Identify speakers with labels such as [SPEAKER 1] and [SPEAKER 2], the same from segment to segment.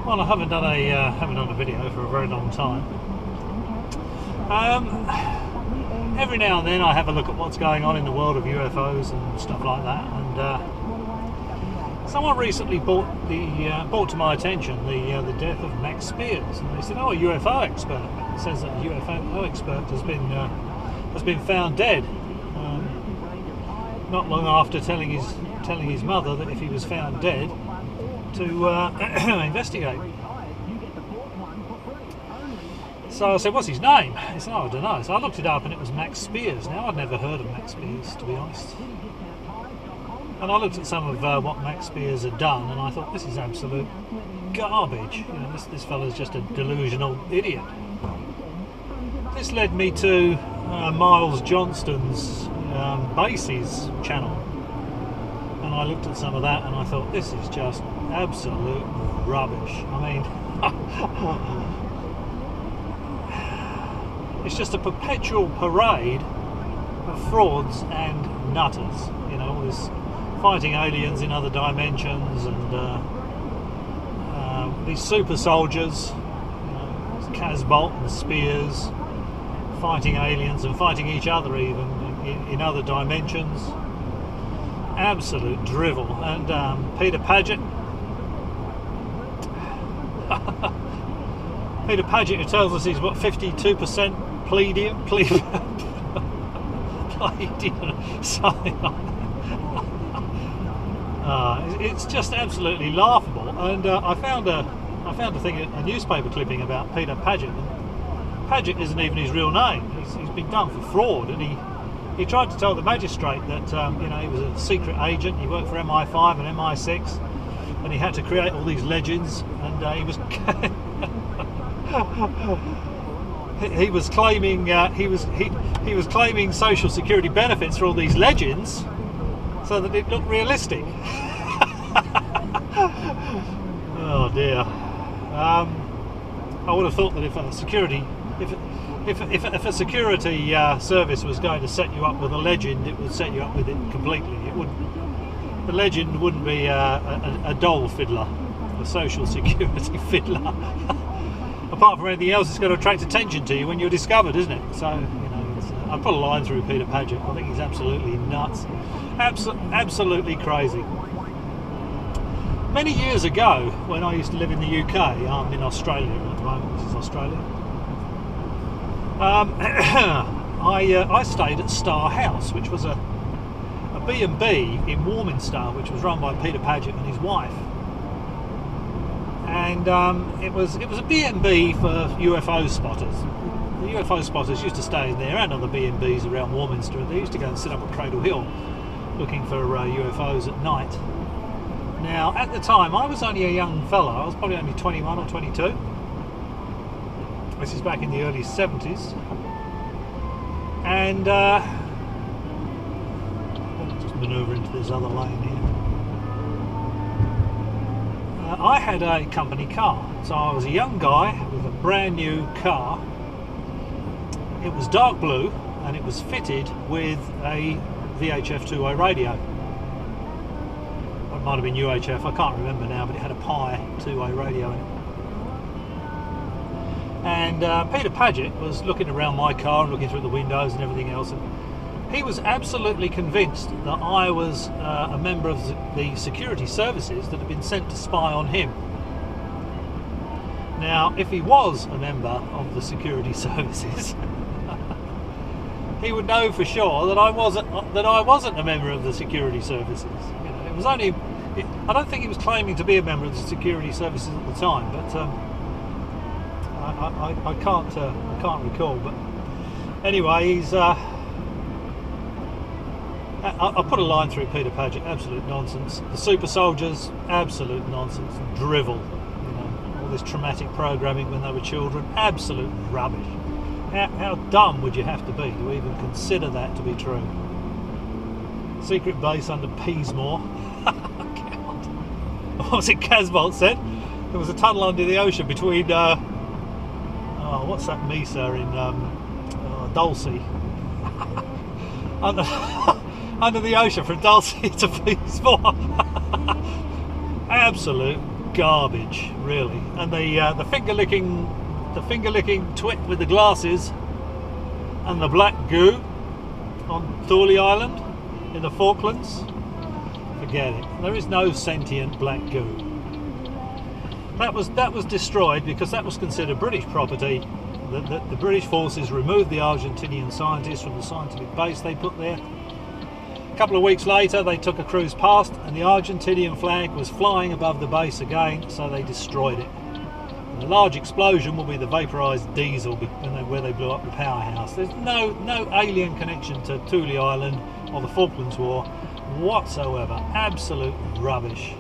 [SPEAKER 1] Well, I haven't done a video for a very long time. Every now and then I have a look at what's going on in the world of UFOs and stuff like that, and someone recently brought to my attention the death of Max Spiers, and they said, "Oh, a UFO expert." It says that a UFO expert has been found dead. Not long after telling his mother that if he was found dead, to investigate. So I said, "What's his name?" He said, "Oh, I don't know." So I looked it up, and it was Max Spiers. Now, I'd never heard of Max Spiers, to be honest. And I looked at some of what Max Spiers had done, and I thought, this is absolute garbage. You know, this fella's just a delusional idiot. This led me to Miles Johnstone's Bases channel, and I looked at some of that, and I thought, this is just absolute rubbish. I mean, it's just a perpetual parade of frauds and nutters. You know, all this fighting aliens in other dimensions, and these super soldiers, you know, Casbolt and Spiers, fighting aliens and fighting each other even in other dimensions. Absolute drivel. And Peter Paget, who tells us he's what, 52% palladium, something like that. It's just absolutely laughable. And I found a newspaper clipping about Peter Paget. Paget isn't even his real name. He's been done for fraud, and he tried to tell the magistrate that you know, he was a secret agent. He worked for MI5 and MI6, and he had to create all these legends. And he was he was claiming he was claiming social security benefits for all these legends, so that it looked realistic. Oh dear. I would have thought that if a security service was going to set you up with a legend, it would set you up with it completely. The legend wouldn't be a dole fiddler, a social security fiddler. Apart from anything else, it's got to attract attention to you when you're discovered, isn't it? So, you know, I put a line through Peter Paget. I think he's absolutely nuts, absolutely crazy. Many years ago, when I used to live in the UK, I'm in Australia at the moment. This is Australia. I stayed at Star House, which was a B&B in Warminster, which was run by Peter Paget and his wife. And it was a B&B for UFO spotters. The UFO spotters used to stay in there, and other B&Bs around Warminster, and they used to go and sit up at Cradle Hill looking for UFOs at night. Now, at the time, I was only a young fella. I was probably only 21 or 22. This is back in the early 70s. And I'll just manoeuvre into this other lane here. I had a company car. So I was a young guy with a brand new car. It was dark blue, and it was fitted with a VHF 2-way radio. It might have been UHF, I can't remember now, but it had a Pi 2-way radio in it. And Peter Paget was looking around my car and looking through the windows and everything else, and he was absolutely convinced that I was a member of the security services that had been sent to spy on him. Now, if he was a member of the security services, he would know for sure that I wasn't a member of the security services. You know, it was only. I don't think he was claiming to be a member of the security services at the time, but I can't recall. But anyway, he's. I put a line through Peter Paget. Absolute nonsense. The super soldiers, absolute nonsense. Drivel. You know, all this traumatic programming when they were children, absolute rubbish. How dumb would you have to be to even consider that to be true? Secret base under Peasmore. What was it Casbolt said? There was a tunnel under the ocean between what's that mesa in Dulcie? under the ocean from Dulcie to Peasmore. Absolute garbage, really. And the finger licking twit with the glasses and the black goo on Thule Island in the Falklands, forget it. There is no sentient black goo. That was destroyed because that was considered British property. The British forces removed the Argentinian scientists from the scientific base they put there. A couple of weeks later, they took a cruise past and the Argentinian flag was flying above the base again, so they destroyed it. And the large explosion will be the vaporised diesel where they blew up the powerhouse. There's no alien connection to Thule Island or the Falklands War whatsoever. Absolute rubbish.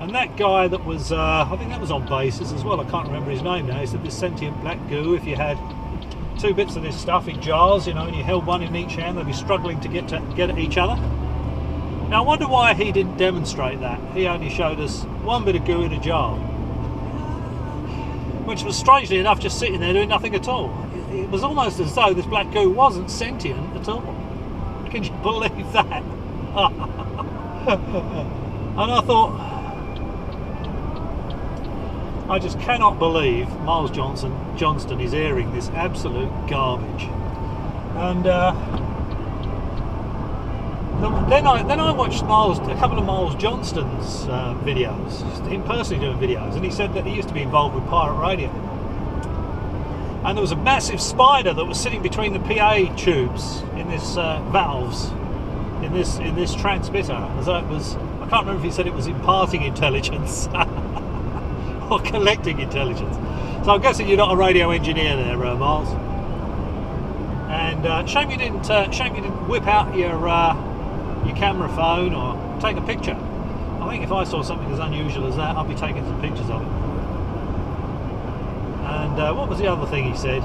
[SPEAKER 1] And that guy that was, I think that was on bases as well, I can't remember his name now, he said this sentient black goo, if you had 2 bits of this stuff in jars, you know, and you held one in each hand, they'd be struggling to get at each other. Now I wonder why he didn't demonstrate that. He only showed us 1 bit of goo in a jar, which was strangely enough just sitting there doing nothing at all. It was almost as though this black goo wasn't sentient at all. Can you believe that? And I thought, I just cannot believe Miles Johnstone is airing this absolute garbage. And then I watched a couple of Miles Johnstone's videos, him personally doing videos, and he said that he used to be involved with pirate radio. And there was a massive spider that was sitting between the PA tubes in this valves in this transmitter. As though it was, I can't remember if he said it was imparting intelligence. Or collecting intelligence. So I'm guessing you're not a radio engineer there, Miles. And shame you didn't whip out your camera phone or take a picture. I think if I saw something as unusual as that, I'd be taking some pictures of it. And what was the other thing he said?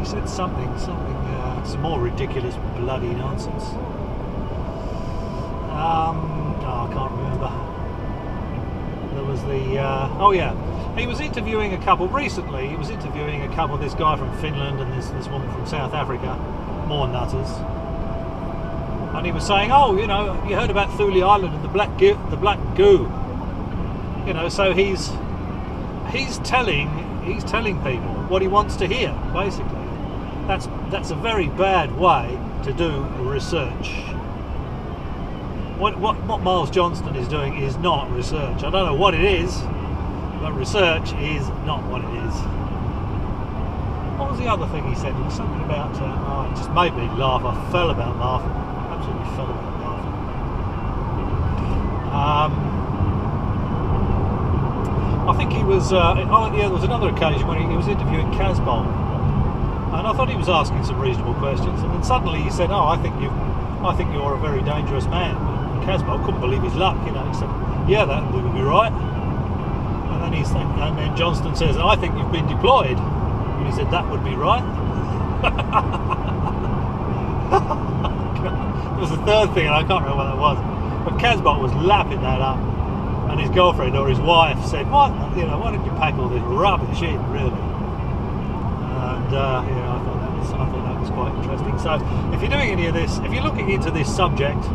[SPEAKER 1] He said something, some more ridiculous bloody nonsense. Oh, I can't remember. There was the oh yeah, he was interviewing a couple recently. He was interviewing a couple, this guy from Finland and this woman from South Africa, more nutters. And he was saying, oh, you know, you heard about Thule Island and the black goo. You know, so he's telling people what he wants to hear. Basically, that's a very bad way to do research. What Miles Johnstone is doing is not research. I don't know what it is, but research is not what it is. What was the other thing he said? It was something about, it just made me laugh. I fell about laughing. Absolutely fell about laughing. I think he was, there was another occasion when he was interviewing Casbolt. And I thought he was asking some reasonable questions. And then suddenly he said, oh, I think you're a very dangerous man. Casbolt couldn't believe his luck, you know. He said, "Yeah, that would be right." And then then Johnstone says, "I think you've been deployed." And he said, "That would be right." There was a third thing, and I can't remember what that was. But Casbolt was lapping that up, and his girlfriend or his wife said, "What? You know, why did you pack all this rubbish in, really?" And yeah, I thought that was quite interesting. So, if you're doing any of this, if you're looking into this subject,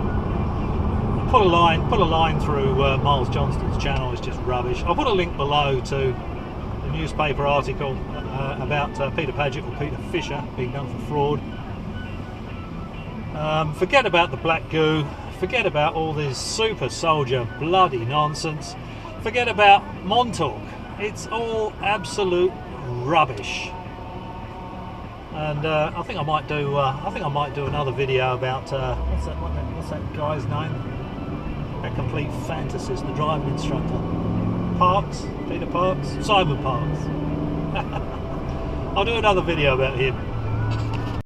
[SPEAKER 1] put a line through Miles Johnstone's channel. It's just rubbish. I'll put a link below to the newspaper article about Peter Paget or Peter Fisher being done for fraud. Forget about the black goo. Forget about all this super soldier bloody nonsense. Forget about Montauk. It's all absolute rubbish. And I think I might do another video about what's that guy's name? A complete fantasist, the driving instructor. Parks? Peter Parks? Simon Parks. I'll do another video about him.